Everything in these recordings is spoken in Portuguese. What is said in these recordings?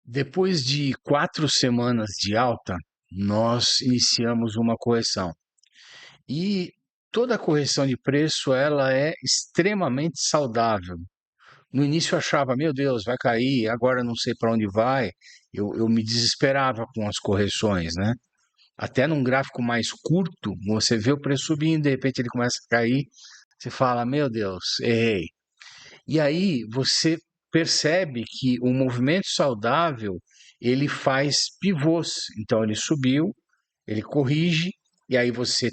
Depois de 4 semanas de alta, nós iniciamos uma correção. E toda correção de preço, ela é extremamente saudável. No início eu achava, meu Deus, vai cair, agora não sei para onde vai. Eu me desesperava com as correções, né? Até num gráfico mais curto, você vê o preço subindo, de repente ele começa a cair, você fala, meu Deus, errei. E aí você percebe que o movimento saudável, ele faz pivôs. Então ele subiu, ele corrige, e aí você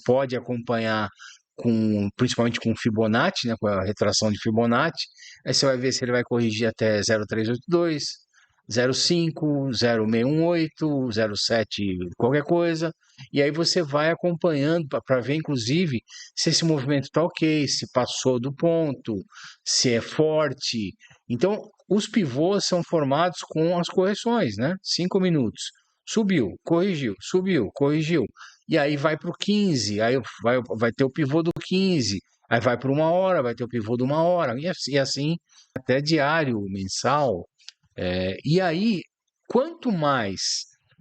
pode acompanhar principalmente com Fibonacci, né, com a retração de Fibonacci. Aí você vai ver se ele vai corrigir até 0,382, 0,5, 0,618, 0,7, qualquer coisa. E aí você vai acompanhando para ver, inclusive, se esse movimento está ok, se passou do ponto, se é forte. Então, os pivôs são formados com as correções, né? 5 minutos. Subiu, corrigiu. E aí vai para o 15, aí vai ter o pivô do 15, aí vai para 1 hora, vai ter o pivô de 1 hora, e assim até diário, mensal. E aí, quanto mais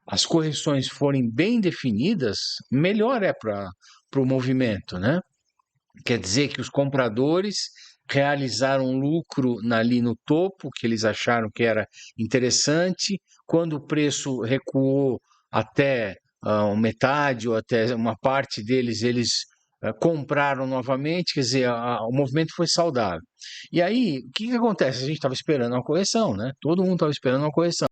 as correções forem bem definidas, melhor é para o movimento, né? Quer dizer que os compradores realizaram um lucro ali no topo, que eles acharam que era interessante. Quando o preço recuou até metade ou até uma parte deles, eles compraram novamente, quer dizer, o movimento foi saudável. E aí, o que que acontece? A gente estava esperando uma correção, né? Todo mundo estava esperando uma correção.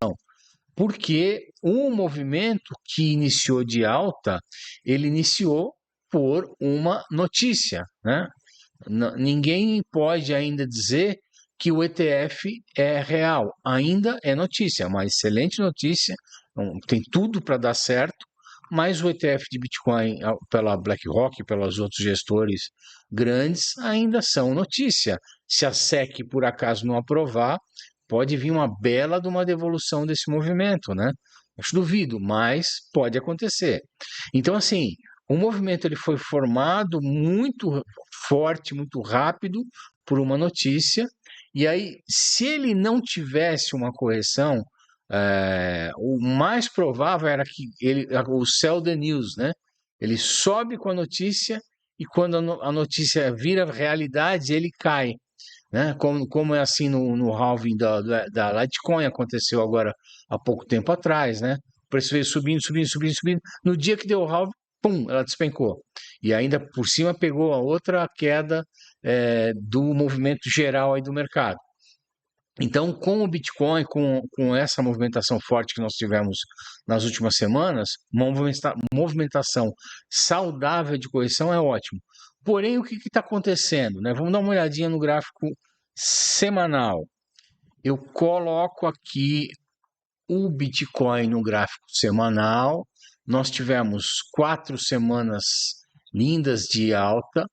Porque um movimento que iniciou de alta, ele iniciou por uma notícia, né? Ninguém pode ainda dizer que o ETF é real. Ainda é notícia, é uma excelente notícia, tem tudo para dar certo, mas o ETF de Bitcoin, pela BlackRock, pelos outros gestores grandes, ainda são notícia. Se a SEC por acaso não aprovar, pode vir uma bela de uma devolução desse movimento, né? Acho duvido, mas pode acontecer. Então, assim, o movimento ele foi formado muito forte, muito rápido por uma notícia. E aí, se ele não tivesse uma correção, o mais provável era que o sell the news, né? Ele sobe com a notícia e quando a notícia vira realidade, ele cai, né? Como é assim no halving da Litecoin, aconteceu agora há pouco tempo atrás, né? O preço veio subindo, subindo, subindo, subindo. No dia que deu o halving, pum, ela despencou. E ainda por cima pegou a outra queda do movimento geral aí do mercado. Então, com o Bitcoin, com essa movimentação forte que nós tivemos nas últimas semanas, uma movimentação saudável de correção é ótimo. Porém, o que está acontecendo, né? Vamos dar uma olhadinha no gráfico semanal. Eu coloco aqui o Bitcoin no gráfico semanal. Nós tivemos 4 semanas lindas de alta.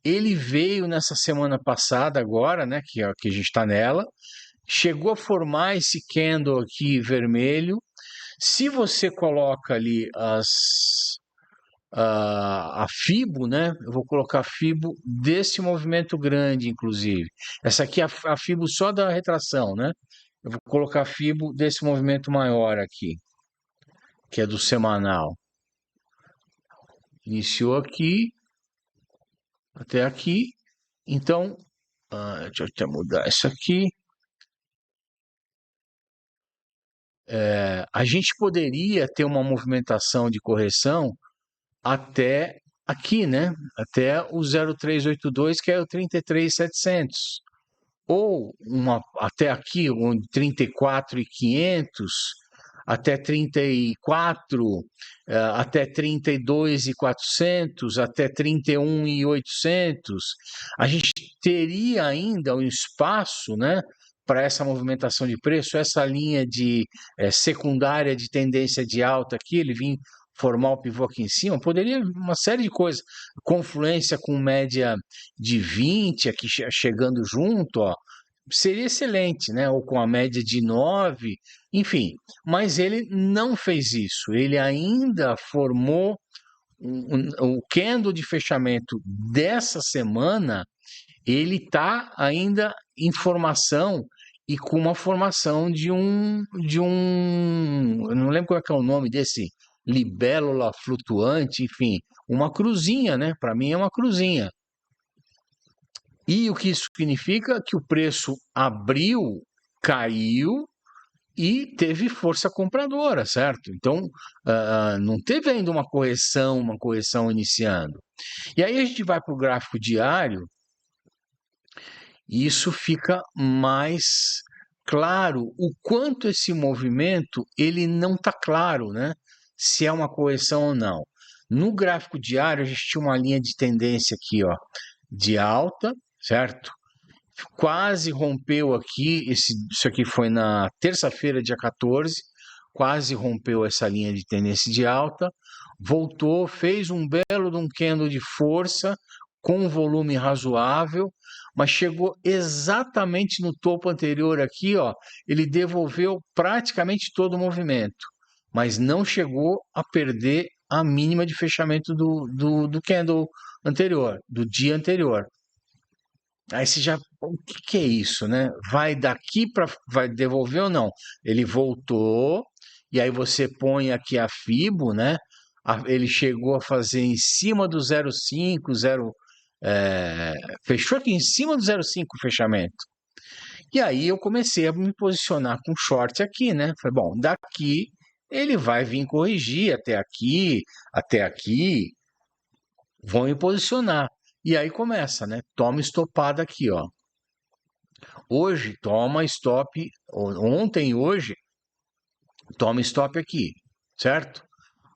Ele veio nessa semana passada, agora, né? Que a gente está nela, chegou a formar esse candle aqui vermelho. Se você coloca ali a FIBO, né? Eu vou colocar a FIBO desse movimento grande, inclusive. Essa aqui é a FIBO só da retração, né? Eu vou colocar a FIBO desse movimento maior aqui, que é do semanal. Iniciou aqui, até aqui. Então, deixa eu até mudar isso aqui. A gente poderia ter uma movimentação de correção até aqui, né? Até o 0382, que é o 33.700. Ou até aqui, onde 34.500, até 34, até 32.400, até 31.800. A gente teria ainda um espaço, né? Para essa movimentação de preço, essa linha de secundária de tendência de alta aqui, ele vinha formar o pivô aqui em cima, poderia uma série de coisas, confluência com média de 20 aqui chegando junto, ó, seria excelente, né? Ou com a média de 9, enfim, mas ele não fez isso, ele ainda formou o candle de fechamento dessa semana, ele está ainda em formação e com uma formação eu não lembro qual é que é o nome desse libélula flutuante, enfim, uma cruzinha, né? Para mim é uma cruzinha. E o que isso significa? Que o preço abriu, caiu e teve força compradora, certo? Então, não teve ainda uma correção iniciando. E aí a gente vai para o gráfico diário e isso fica mais claro o quanto esse movimento ele não está claro, né? Se é uma correção ou não. No gráfico diário, a gente tinha uma linha de tendência aqui, ó, de alta, certo? Quase rompeu aqui, isso aqui foi na terça-feira, dia 14, quase rompeu essa linha de tendência de alta, voltou, fez um belo de um candle de força, com um volume razoável, mas chegou exatamente no topo anterior aqui, ó, ele devolveu praticamente todo o movimento, mas não chegou a perder a mínima de fechamento do candle anterior, do dia anterior. Aí você já, o que que é isso, né? Vai daqui para, vai devolver ou não? Ele voltou, e aí você põe aqui a Fibo, né? Ele chegou a fazer em cima do 0,5, fechou aqui em cima do 0,5 o fechamento. E aí eu comecei a me posicionar com short aqui, né? Falei, bom, daqui ele vai vir corrigir até aqui, vão me posicionar. E aí começa, né? Toma estopada aqui, ó. Hoje, toma stop. Ontem e hoje, toma stop aqui, certo?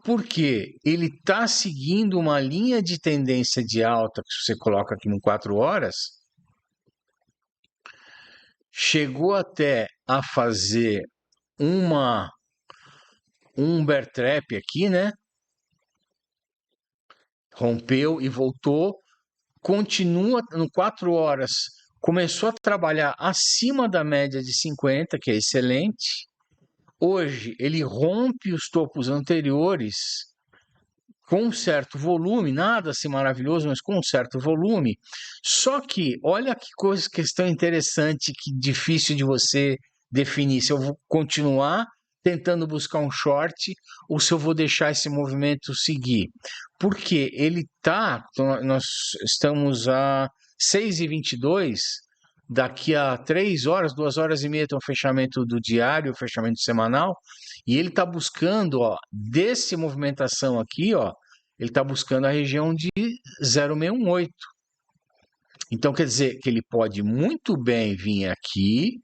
Porque ele está seguindo uma linha de tendência de alta, que você coloca aqui no 4 horas, chegou até a fazer um bear trap aqui, né? Rompeu e voltou, continua no 4 horas, começou a trabalhar acima da média de 50, que é excelente. Hoje ele rompe os topos anteriores com um certo volume, nada assim maravilhoso, mas com um certo volume. Só que olha que coisa, questão interessante, que difícil de você definir se eu vou continuar tentando buscar um short ou se eu vou deixar esse movimento seguir. Porque ele tá, nós estamos a 6h22, daqui a 3 horas, 2 horas e meia tem o fechamento do diário, o fechamento semanal, e ele está buscando, ó, desse movimentação aqui, ó, ele está buscando a região de 0,618. Então quer dizer que ele pode muito bem vir aqui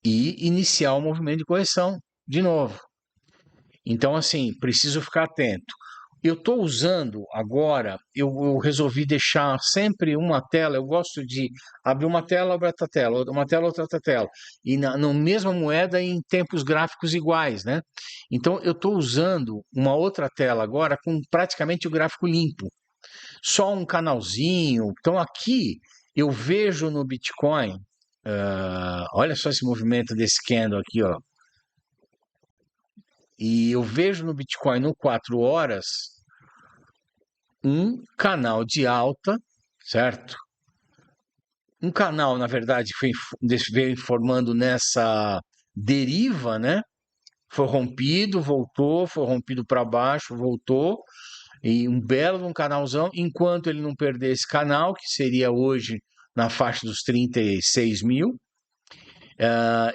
e iniciar o movimento de correção de novo. Então, assim, preciso ficar atento. Eu estou usando agora, eu resolvi deixar sempre uma tela, eu gosto de abrir uma tela, abrir outra tela, uma tela, outra tela, e na mesma moeda em tempos gráficos iguais, né? Então, eu estou usando uma outra tela agora com praticamente o gráfico limpo, só um canalzinho. Então, aqui eu vejo no Bitcoin, olha só esse movimento desse candle aqui, ó. E eu vejo no Bitcoin no 4 horas um canal de alta, certo? Um canal, na verdade, veio formando nessa deriva, né? Foi rompido, voltou, foi rompido para baixo, voltou, e um belo um canalzão, enquanto ele não perder esse canal, que seria hoje na faixa dos 36 mil,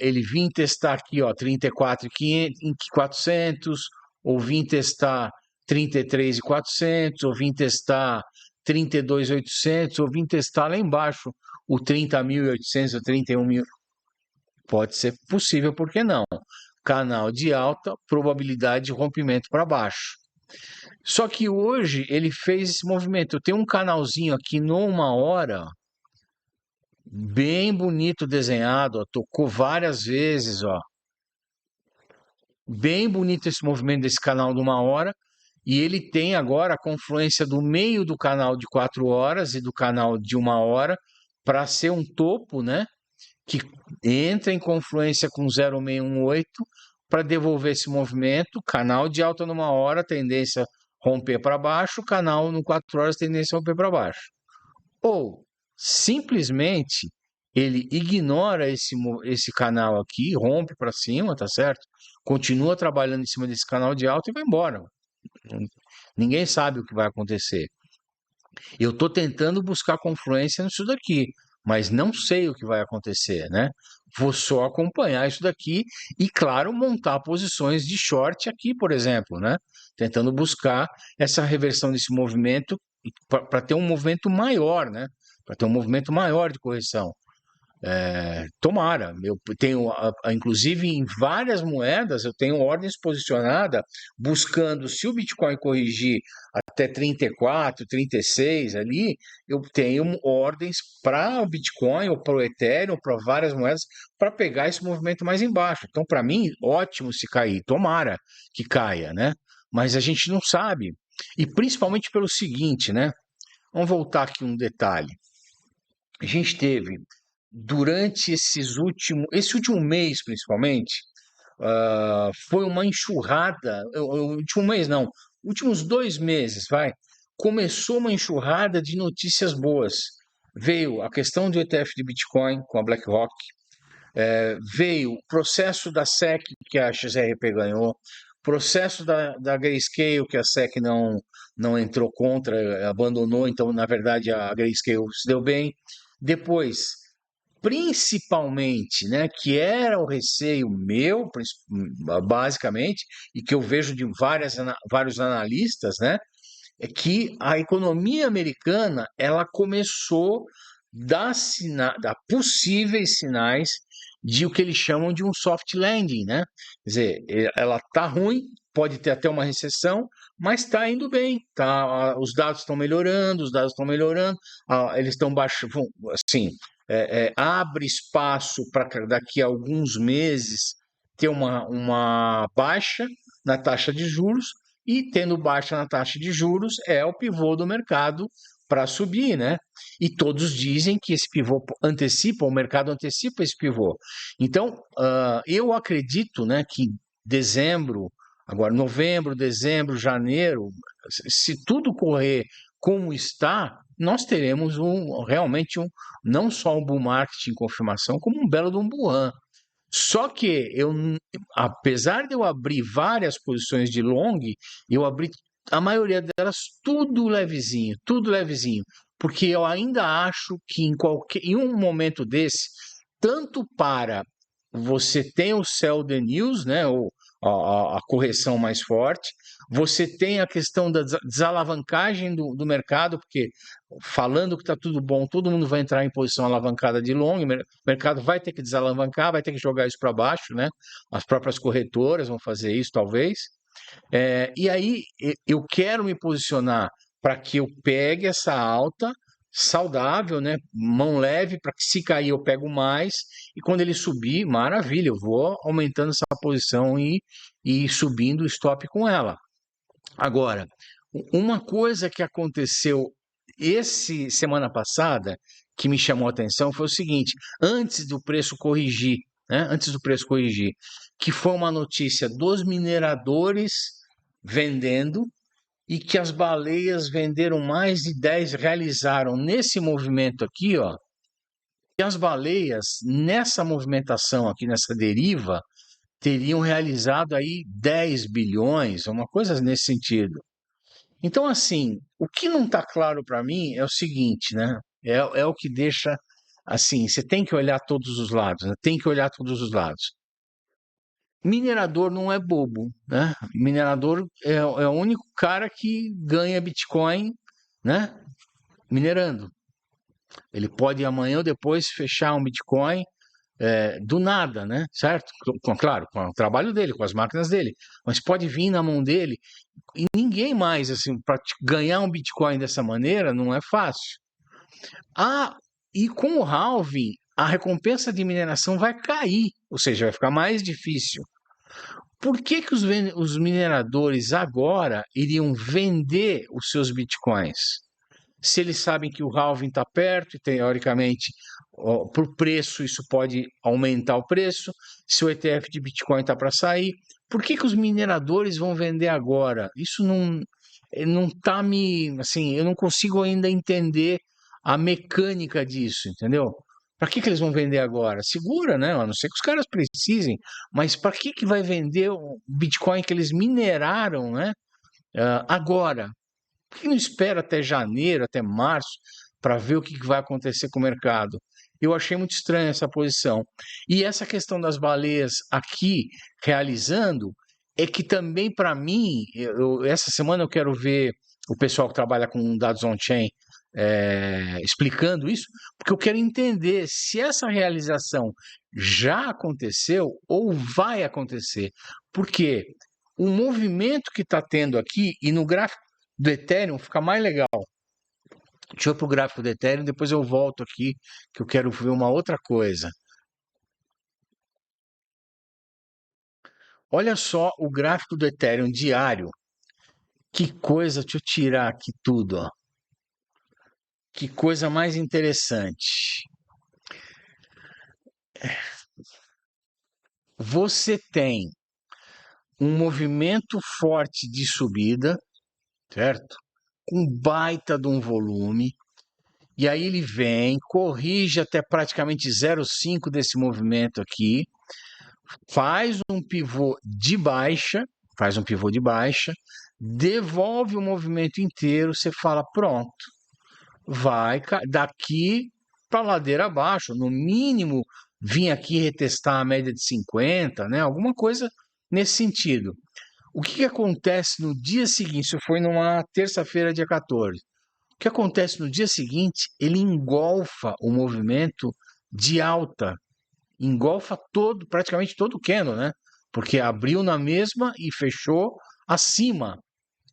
ele vim testar aqui, ó, 34.400, ou vim testar 33.400, ou vim testar 32.800, ou vim testar lá embaixo o 30.800 ou 31.000. Pode ser possível, por que não? Canal de alta, probabilidade de rompimento para baixo. Só que hoje ele fez esse movimento. Eu tenho um canalzinho aqui numa hora, bem bonito desenhado, ó, tocou várias vezes, ó. Bem bonito esse movimento desse canal de uma hora, e ele tem agora a confluência do meio do canal de 4 horas e do canal de uma hora para ser um topo, né? Que entra em confluência com 0,618 para devolver esse movimento, canal de alta numa hora, tendência romper para baixo, canal no 4 horas, tendência romper para baixo. Ou simplesmente ele ignora esse canal aqui, rompe para cima, tá certo? Continua trabalhando em cima desse canal de alta e vai embora. Ninguém sabe o que vai acontecer. Eu estou tentando buscar confluência nisso daqui, mas não sei o que vai acontecer, né? Vou só acompanhar isso daqui e, claro, montar posições de short aqui, por exemplo, né? Tentando buscar essa reversão desse movimento para ter um movimento maior, né? Para ter um movimento maior de correção. Tomara, eu tenho, inclusive em várias moedas, eu tenho ordens posicionadas buscando, se o Bitcoin corrigir até 34, 36 ali, eu tenho ordens para o Bitcoin ou para o Ethereum, para várias moedas, para pegar esse movimento mais embaixo. Então, para mim, ótimo se cair, tomara que caia, né? Mas a gente não sabe. E principalmente pelo seguinte, né? Vamos voltar aqui um detalhe. A gente teve durante esse último mês, principalmente, foi uma enxurrada. O último mês, não, últimos 2 meses, vai. Começou uma enxurrada de notícias boas. Veio a questão do ETF de Bitcoin com a BlackRock, veio o processo da SEC que a XRP ganhou, processo da Grayscale que a SEC não entrou contra, abandonou, então, na verdade, a Grayscale se deu bem. Depois, principalmente, né, que era o receio meu, basicamente, e que eu vejo de vários analistas, né, é que a economia americana ela começou dar possíveis sinais de o que eles chamam de um soft landing, né? Quer dizer, ela está ruim, pode ter até uma recessão, mas está indo bem, tá? Os dados estão melhorando, eles estão baixando, assim, abre espaço para daqui a alguns meses ter uma baixa na taxa de juros, e tendo baixa na taxa de juros é o pivô do mercado para subir, né? E todos dizem que esse pivô antecipa, o mercado antecipa esse pivô. Então, eu acredito, né, que dezembro, agora novembro, dezembro, janeiro, se tudo correr como está, nós teremos realmente não só um bull market em confirmação, como um belo de um bull run. Só que apesar de eu abrir várias posições de long, eu abri a maioria delas tudo levezinho, porque eu ainda acho que em um momento desse, tanto para você tem o sell the news, né, ou a correção mais forte, você tem a questão da desalavancagem do mercado, porque falando que está tudo bom, todo mundo vai entrar em posição alavancada de long, o mercado vai ter que desalavancar, vai ter que jogar isso para baixo, né? As próprias corretoras vão fazer isso, talvez. E aí eu quero me posicionar para que eu pegue essa alta saudável, né? Mão leve, para que se cair eu pego mais, e quando ele subir, maravilha, eu vou aumentando essa posição e subindo o stop com ela. Agora, uma coisa que aconteceu semana passada que me chamou a atenção foi o seguinte: antes do preço corrigir, né? Antes do preço corrigir, que foi uma notícia dos mineradores vendendo, e que as baleias venderam mais de 10, realizaram nesse movimento aqui, ó. E as baleias, nessa movimentação aqui, nessa deriva, teriam realizado aí 10 bilhões, uma coisa nesse sentido. Então, assim, o que não está claro para mim é o seguinte, né? É o que deixa, assim, você tem que olhar todos os lados, né? Tem que olhar todos os lados. Minerador não é bobo, né? Minerador é o único cara que ganha Bitcoin, né? Minerando. Ele pode amanhã ou depois fechar um Bitcoin do nada, né? Certo? Claro, com o trabalho dele, com as máquinas dele. Mas pode vir na mão dele e ninguém mais, assim, para ganhar um Bitcoin dessa maneira não é fácil. E com o halving, a recompensa de mineração vai cair, ou seja, vai ficar mais difícil. Por que os mineradores agora iriam vender os seus Bitcoins? Se eles sabem que o halving está perto e, teoricamente, por preço, isso pode aumentar o preço. Se o ETF de Bitcoin está para sair, por que os mineradores vão vender agora? Isso não está me... Assim, eu não consigo ainda entender a mecânica disso, entendeu? Para que eles vão vender agora? Segura, né? A não ser que os caras precisem, mas para que vai vender o Bitcoin que eles mineraram, né? Agora? Por que não espera até janeiro, até março, para ver o que vai acontecer com o mercado? Eu achei muito estranha essa posição. E essa questão das baleias aqui realizando é que também, para mim, essa semana eu quero ver o pessoal que trabalha com dados on-chain explicando isso, porque eu quero entender se essa realização já aconteceu ou vai acontecer. Porque o movimento que está tendo aqui, e no gráfico do Ethereum fica mais legal. Deixa eu ir para o gráfico do Ethereum, depois eu volto aqui, que eu quero ver uma outra coisa. Olha só o gráfico do Ethereum diário. Que coisa, deixa eu tirar aqui tudo, ó. Que coisa mais interessante. Você tem um movimento forte de subida, certo? Com baita de um volume. E aí ele vem, corrige até praticamente 0,5 desse movimento aqui, faz um pivô de baixa, devolve o movimento inteiro, você fala, pronto, vai daqui para a ladeira abaixo, no mínimo vir aqui retestar a média de 50, né? Alguma coisa nesse sentido. O que acontece no dia seguinte? Isso foi numa terça-feira, dia 14. O que acontece no dia seguinte? Ele engolfa o movimento de alta, engolfa praticamente todo o candle, né? Porque abriu na mesma e fechou acima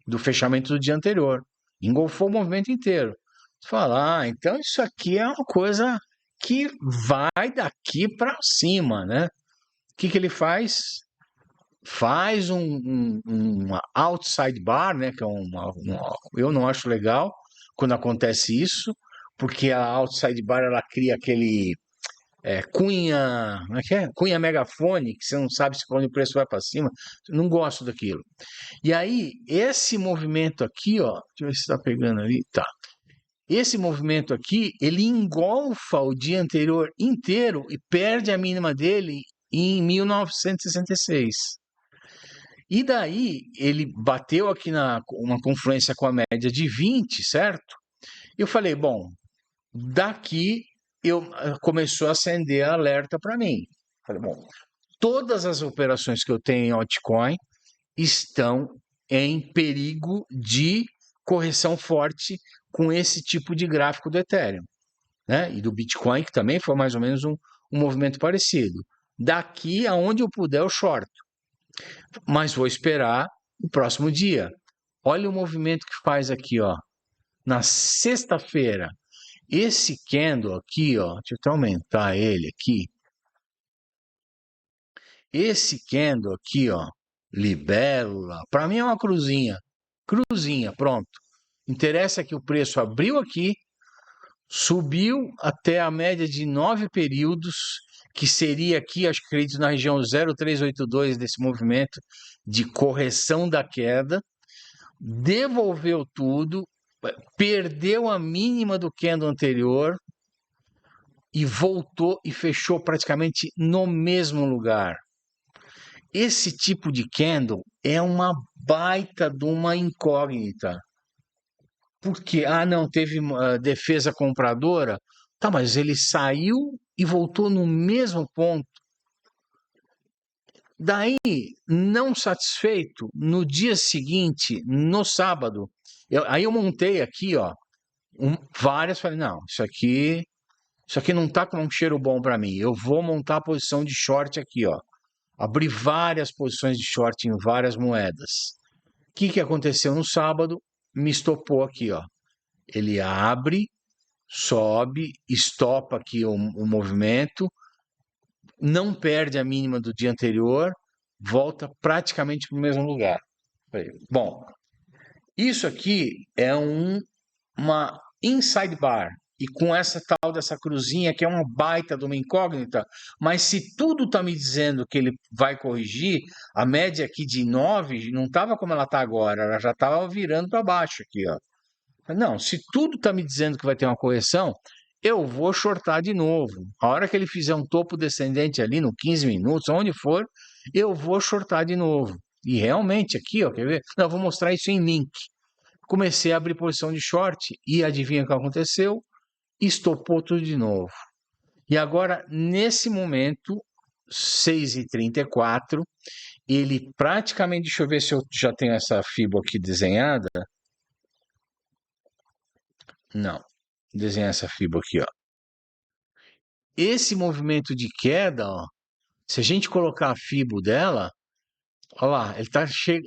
do fechamento do dia anterior. Engolfou o movimento inteiro. Você fala, então isso aqui é uma coisa que vai daqui para cima, né? O que ele faz? Faz uma outside bar, né? Que é eu não acho legal quando acontece isso, porque a outside bar ela cria aquele cunha, como é que é? Cunha megafone, que você não sabe se quando o preço vai para cima. Não gosto daquilo. E aí, esse movimento aqui, ó, deixa eu ver se está pegando ali, tá. Esse movimento aqui, ele engolfa o dia anterior inteiro e perde a mínima dele em 1966. E daí, ele bateu aqui uma confluência com a média de 20, certo? Eu falei, bom, daqui começou a acender alerta para mim. Falei, bom, todas as operações que eu tenho em altcoin estão em perigo de correção forte com esse tipo de gráfico do Ethereum, né? E do Bitcoin, que também foi mais ou menos um movimento parecido. Daqui aonde eu puder, eu short. Mas vou esperar o próximo dia. Olha o movimento que faz aqui, ó. Na sexta-feira, esse candle aqui, ó, deixa eu até aumentar ele aqui. Esse candle aqui, ó, libélula, para mim é uma cruzinha. Cruzinha, pronto. Interessa que o preço abriu aqui, subiu até a média de 9 períodos, que seria aqui, acho que acredito na região 0,382 desse movimento de correção da queda, devolveu tudo, perdeu a mínima do candle anterior e voltou e fechou praticamente no mesmo lugar. Esse tipo de candle é uma baita de uma incógnita. Porque, não, teve defesa compradora. Tá, mas ele saiu e voltou no mesmo ponto. Daí, não satisfeito, no dia seguinte, no sábado, aí eu montei aqui, ó, várias, falei, não, isso aqui não tá com um cheiro bom para mim. Eu vou montar a posição de short aqui, ó. Abri várias posições de short em várias moedas. O que aconteceu no sábado? Me estopou aqui, ó. Ele abre, sobe, estopa aqui o movimento, não perde a mínima do dia anterior, volta praticamente para o mesmo lugar. Bom, isso aqui é uma inside bar. E com essa tal dessa cruzinha, que é uma baita de uma incógnita, mas se tudo está me dizendo que ele vai corrigir, a média aqui de 9 não estava como ela está agora, ela já estava virando para baixo aqui, ó. Não, se tudo está me dizendo que vai ter uma correção, eu vou shortar de novo. A hora que ele fizer um topo descendente ali no 15 minutos, onde for, eu vou shortar de novo. E realmente aqui, ó, quer ver? Não, eu vou mostrar isso em link. Comecei a abrir posição de short e adivinha o que aconteceu? Estopou tudo de novo. E agora, nesse momento, 6h34, ele praticamente, deixa eu ver se eu já tenho essa FIBO aqui desenhada. Não, desenhar essa FIBO aqui, ó. Esse movimento de queda, ó, se a gente colocar a FIBO dela, olha lá, ele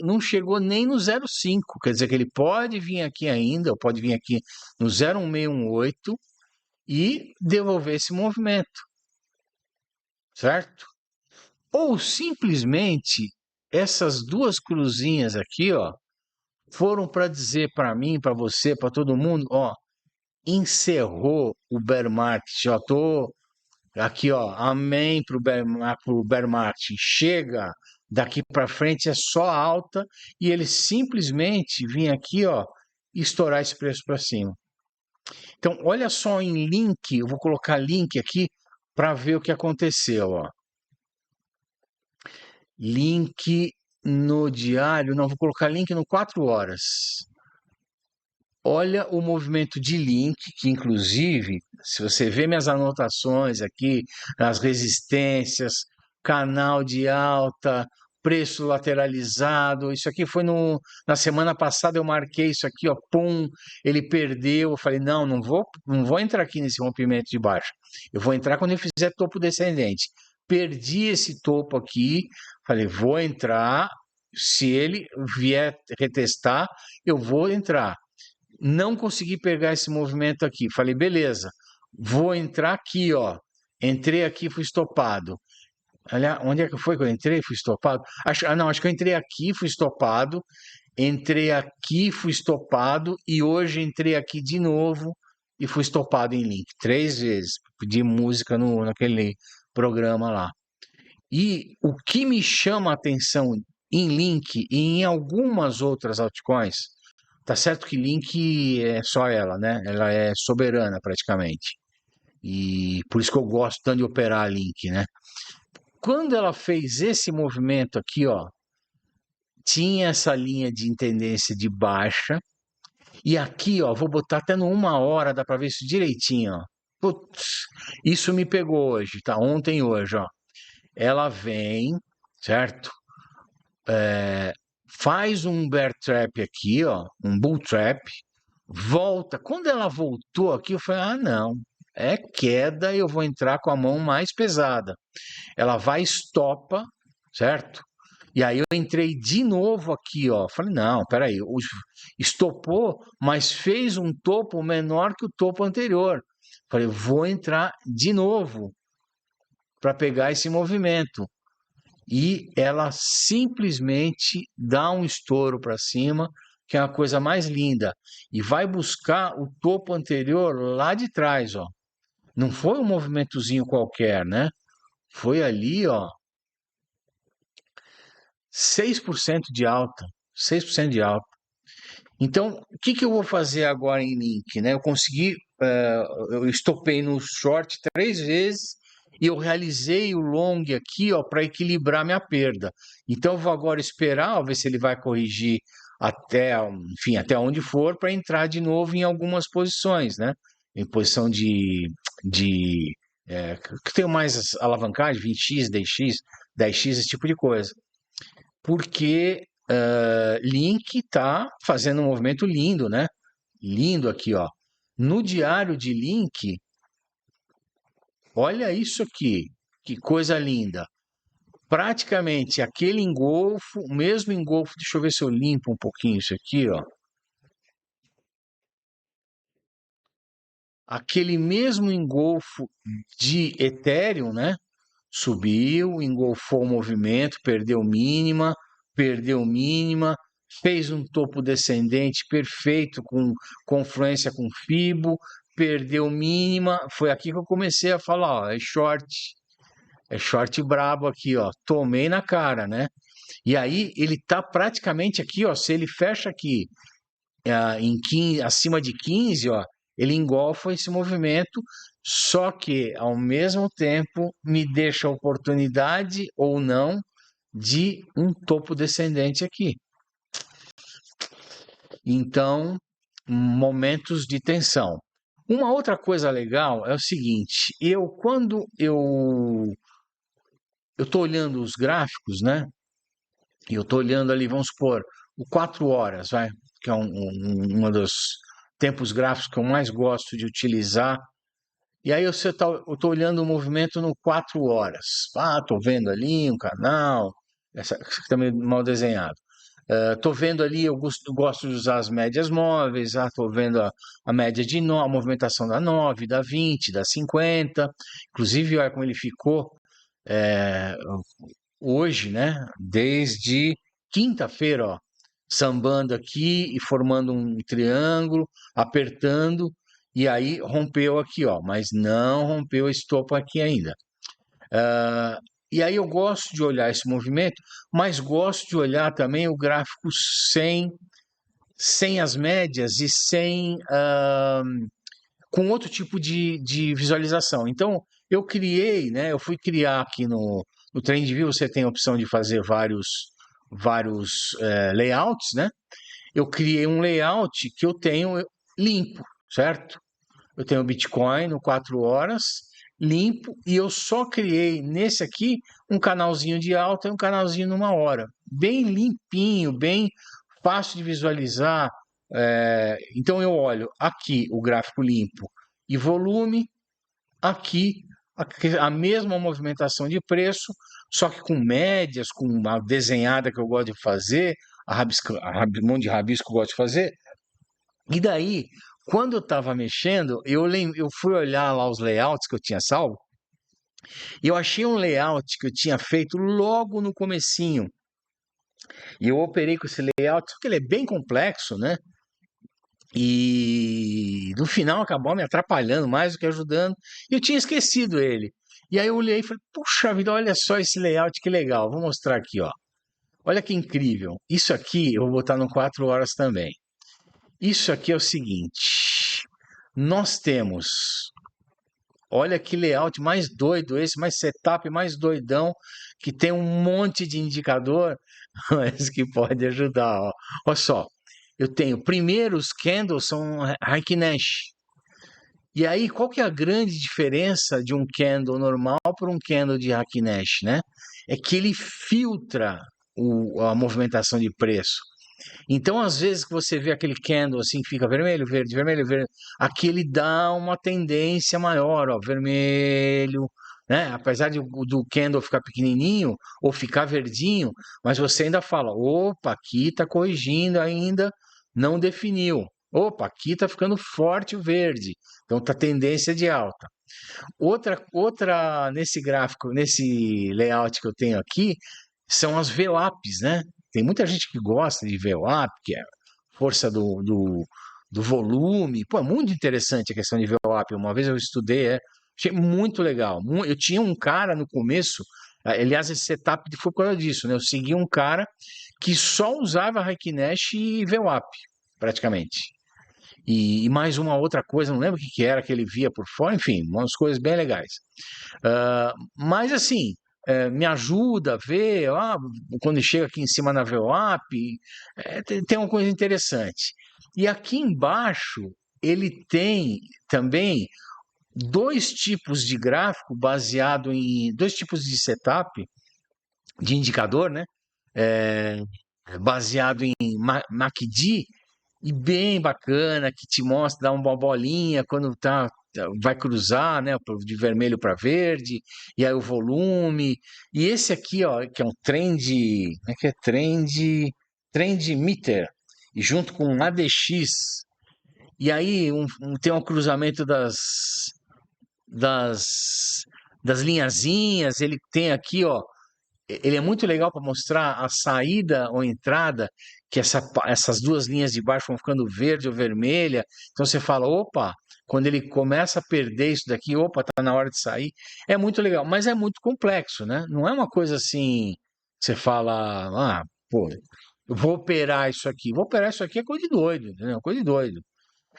não chegou nem no 0,5, quer dizer que ele pode vir aqui ainda, ou pode vir aqui no 0,1618 e devolver esse movimento, certo? Ou simplesmente essas duas cruzinhas aqui, ó, foram para dizer para mim, para você, para todo mundo, ó, encerrou o bear market, ó, tô aqui, ó, amém pro bear market, chega, daqui para frente é só alta e ele simplesmente vinha aqui, ó, estourar esse preço para cima. Então, olha só em link, eu vou colocar link aqui para ver o que aconteceu, ó. Link no diário, não, vou colocar link no 4 horas. Olha o movimento de link, que inclusive, se você vê minhas anotações aqui, as resistências, canal de alta, preço lateralizado, isso aqui foi na semana passada, eu marquei isso aqui, ó, pum, ele perdeu, eu falei, não vou entrar aqui nesse rompimento de baixa, eu vou entrar quando ele fizer topo descendente. Perdi esse topo aqui, falei, vou entrar, se ele vier retestar, eu vou entrar. Não consegui pegar esse movimento aqui. Falei, beleza, vou entrar aqui, ó. Entrei aqui, fui estopado. Olha, onde é que foi que eu entrei? Fui estopado? Acho que eu entrei aqui, fui estopado. Entrei aqui, fui estopado. E hoje entrei aqui de novo e fui estopado em link. 3 vezes. Pedi música naquele programa lá. E o que me chama a atenção em link e em algumas outras altcoins, tá certo que Link é só ela, né? Ela é soberana praticamente. E por isso que eu gosto tanto de operar a Link, né? Quando ela fez esse movimento aqui, ó, tinha essa linha de tendência de baixa. E aqui, ó, vou botar até no 1 hora, dá para ver isso direitinho, ó. Putz, isso me pegou hoje, tá? Ontem e hoje, ó. Ela vem, certo? Faz um bear trap aqui, ó, um bull trap, volta. Quando ela voltou aqui, eu falei: ah, não, é queda, eu vou entrar com a mão mais pesada. Ela vai estopa, certo? E aí eu entrei de novo aqui, ó. Falei: não, peraí, estopou, mas fez um topo menor que o topo anterior. Falei: vou entrar de novo para pegar esse movimento. E ela simplesmente dá um estouro para cima, que é a coisa mais linda, e vai buscar o topo anterior lá de trás, ó. Não foi um movimentozinho qualquer, né? Foi ali, ó, 6% de alta, 6% de alta. Então, o que que eu vou fazer agora em link, né? Eu estopei no short 3 vezes e eu realizei o long aqui, ó, para equilibrar minha perda. Então, eu vou agora esperar, ó, ver se ele vai corrigir até, enfim, até onde for, para entrar de novo em algumas posições, né? Em posição que tem mais alavancagem, 20x, 10x, 10x, esse tipo de coisa. Porque Link tá fazendo um movimento lindo, né? Lindo aqui, ó. No diário de Link, olha isso aqui, que coisa linda. Praticamente aquele engolfo, o mesmo engolfo, deixa eu ver se eu limpo um pouquinho isso aqui, ó. Aquele mesmo engolfo de Ethereum, né? Subiu, engolfou o movimento, perdeu mínima, fez um topo descendente perfeito, com confluência com Fibo, perdeu mínima. Foi aqui que eu comecei a falar, ó, é short brabo aqui, ó. Tomei na cara, né? E aí ele tá praticamente aqui, ó. Se ele fecha aqui em 15, acima de 15, ó, ele engolfa esse movimento só que, ao mesmo tempo, me deixa a oportunidade ou não de um topo descendente aqui. Então, momentos de tensão. Uma outra coisa legal é o seguinte, quando eu estou olhando os gráficos, né? E eu estou olhando ali, vamos supor, o 4 horas, vai, que é uma dos tempos gráficos que eu mais gosto de utilizar. E aí eu estou olhando o movimento no 4 horas. Ah, estou vendo ali um canal, essa está meio mal desenhado. Estou vendo ali, eu gosto de usar as médias móveis, estou vendo a média a movimentação da 9, da 20, da 50. Inclusive, olha como ele ficou é, hoje, né? Desde quinta-feira, ó, sambando aqui e formando um triângulo, apertando, e aí rompeu aqui, ó, mas não rompeu esse topo aqui ainda. Ah, e aí eu gosto de olhar esse movimento, mas gosto de olhar também o gráfico sem as médias e com outro tipo de visualização. Então, eu fui criar aqui no TrendView, você tem a opção de fazer vários layouts, né? Eu criei um layout que eu tenho limpo, certo? Eu tenho o Bitcoin no 4 horas, limpo, e eu só criei nesse aqui um canalzinho de alta e um canalzinho numa hora. Bem limpinho, bem fácil de visualizar. Então eu olho aqui o gráfico limpo e volume, aqui a mesma movimentação de preço, só que com médias, com uma desenhada que eu gosto de fazer, um monte de rabisco que eu gosto de fazer. E daí, quando eu estava mexendo, eu fui olhar lá os layouts que eu tinha salvo, e eu achei um layout que eu tinha feito logo no comecinho. E eu operei com esse layout, só que ele é bem complexo, né? E no final acabou me atrapalhando mais do que ajudando. E eu tinha esquecido ele. E aí eu olhei e falei, puxa vida, olha só esse layout que legal. Vou mostrar aqui, ó. Olha que incrível. Isso aqui eu vou botar no 4 horas também. Isso aqui é o seguinte. Nós temos, olha que layout mais doido esse, mais setup mais doidão, que tem um monte de indicador, mas que pode ajudar, ó. Olha só, eu tenho, primeiro os candles são Heikin Nash. E aí, qual que é a grande diferença de um candle normal para um candle de Heikin Nash, né? É que ele filtra a movimentação de preço. Então, às vezes que você vê aquele candle assim, fica vermelho, verde, aqui ele dá uma tendência maior, ó, vermelho, né? Apesar do candle ficar pequenininho ou ficar verdinho, mas você ainda fala, opa, aqui está corrigindo ainda, não definiu. Opa, aqui está ficando forte o verde, então tá tendência de alta. Outra nesse gráfico, nesse layout que eu tenho aqui, são as VWAPs, né? Tem muita gente que gosta de VWAP, que é força do volume. Pô, é muito interessante a questão de VWAP. Uma vez eu estudei, achei muito legal. Eu tinha um cara no começo, aliás, esse setup foi por causa disso, né? Eu segui um cara que só usava Heikin Nash e VWAP, praticamente. E mais uma outra coisa, não lembro o que era que ele via por fora, enfim, umas coisas bem legais. Mas assim, me ajuda a ver, quando chega aqui em cima na VWAP, tem uma coisa interessante. E aqui embaixo ele tem também dois tipos de gráfico baseado em dois tipos de setup de indicador, né? É, baseado em MACD e bem bacana, que te mostra, dá uma bolinha quando vai cruzar, né, de vermelho para verde, e aí o volume. E esse aqui, ó, que é um como é que é? Trend meter, e junto com um ADX. E aí tem um cruzamento das, das linhazinhas, ele tem aqui, ó, ele é muito legal para mostrar a saída ou entrada, que essas duas linhas de baixo vão ficando verde ou vermelha. Então você fala, opa, quando ele começa a perder isso daqui, opa, tá na hora de sair. É muito legal, mas é muito complexo, né? Não é uma coisa assim, você fala, pô, eu vou operar isso aqui. Vou operar isso aqui é coisa de doido, entendeu? Coisa de doido.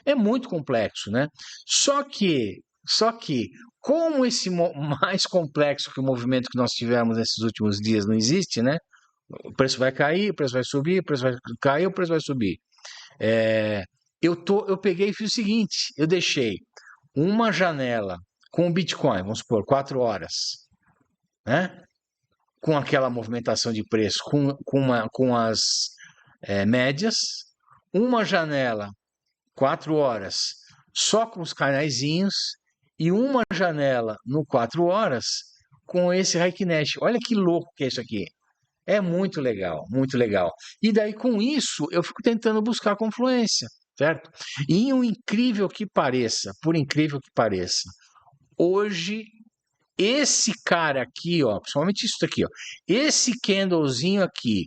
É muito complexo, né? Só que Só que, como esse mais complexo que o movimento que nós tivemos nesses últimos dias não existe, né? O preço vai cair, o preço vai subir, o preço vai cair, o preço vai subir. É, eu peguei e fiz o seguinte: eu deixei uma janela com o Bitcoin, vamos supor, 4 horas, né? Com aquela movimentação de preço, com as médias, uma janela 4 horas só com os canaizinhos e uma janela no 4 horas com esse Raiknecht. Olha que louco que é isso aqui. É muito legal, muito legal. E daí com isso eu fico tentando buscar confluência, certo? E um incrível que pareça, por incrível que pareça, hoje esse cara aqui, ó, principalmente isso daqui, ó, esse candlezinho aqui,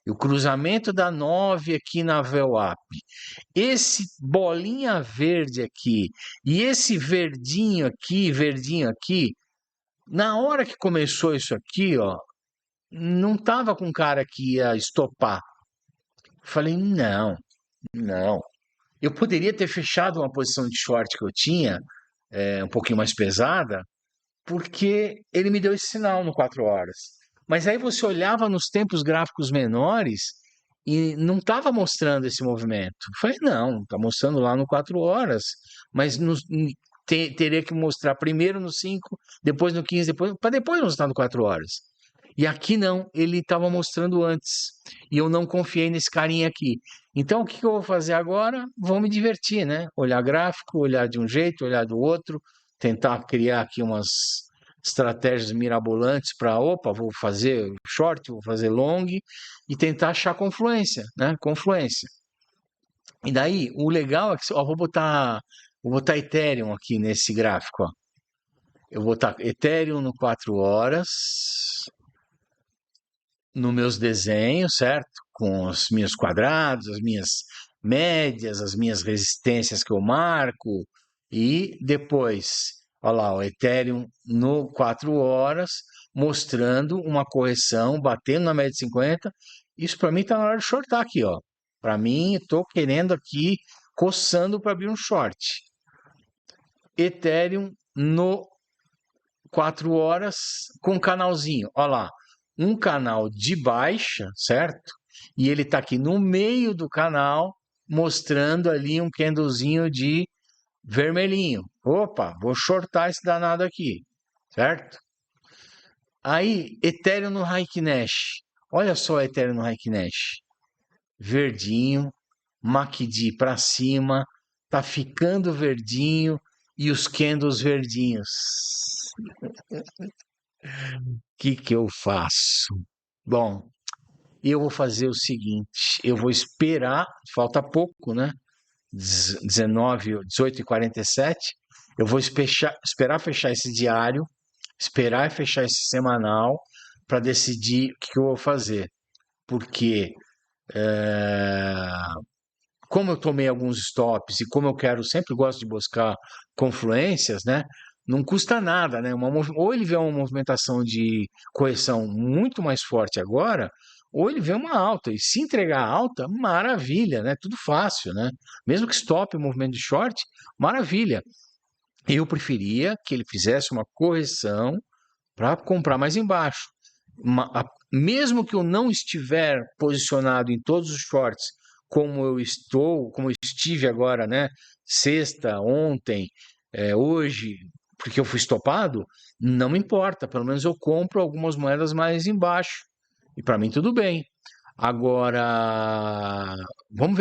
o cruzamento da 9 aqui na VWAP, esse bolinha verde aqui e esse verdinho aqui, na hora que começou isso aqui, ó, não tava com cara que ia estopar. Falei, não, não. Eu poderia ter fechado uma posição de short que eu tinha, um pouquinho mais pesada, porque ele me deu esse sinal no 4 horas. Mas aí você olhava nos tempos gráficos menores e não estava mostrando esse movimento. Eu falei, não, está mostrando lá no 4 horas, mas teria que mostrar primeiro no 5, depois no 15, para depois mostrar no 4 horas. E aqui não, ele estava mostrando antes. E eu não confiei nesse carinha aqui. Então, o que eu vou fazer agora? Vou me divertir, né? Olhar gráfico, olhar de um jeito, olhar do outro, tentar criar aqui umas estratégias mirabolantes para, opa, vou fazer short, vou fazer long, e tentar achar confluência, né? Confluência. E daí, o legal é que, ó, vou botar Ethereum aqui nesse gráfico, ó. Eu vou botar Ethereum no 4 horas, nos meus desenhos, certo? Com os meus quadrados, as minhas médias, as minhas resistências que eu marco, e depois, olha lá, o Ethereum no 4 horas, mostrando uma correção, batendo na média de 50. Isso para mim está na hora de shortar aqui, ó. Para mim, estou querendo aqui, coçando para abrir um short. Ethereum no 4 horas com canalzinho, olha lá, um canal de baixa, certo? E ele está aqui no meio do canal, mostrando ali um candlezinho de vermelhinho. Opa, vou shortar esse danado aqui, certo? Aí, Ethereum no Raiknecht. Olha só o Ethereum no Raiknecht. Verdinho, MACD para cima, tá ficando verdinho e os candles verdinhos. Que eu faço? Bom, eu vou fazer o seguinte, eu vou esperar, falta pouco, né? 18h47, eu vou esperar fechar esse diário, esperar fechar esse semanal para decidir o que eu vou fazer. Porque como eu tomei alguns stops e como eu quero, sempre gosto de buscar confluências, né? Não custa nada, né? Ou ele vê uma movimentação de correção muito mais forte agora, ou ele vê uma alta. E se entregar alta, maravilha, né? Tudo fácil, né? Mesmo que stop o movimento de short, maravilha. Eu preferia que ele fizesse uma correção para comprar mais embaixo. Mesmo que eu não estiver posicionado em todos os shorts como eu estive agora, né? Sexta, ontem, hoje, porque eu fui estopado, não me importa. Pelo menos eu compro algumas moedas mais embaixo. E para mim tudo bem. Agora, vamos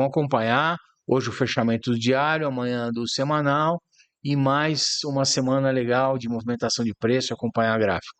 acompanhar. Hoje o fechamento do diário, amanhã do semanal e mais uma semana legal de movimentação de preço, acompanhar a gráfica.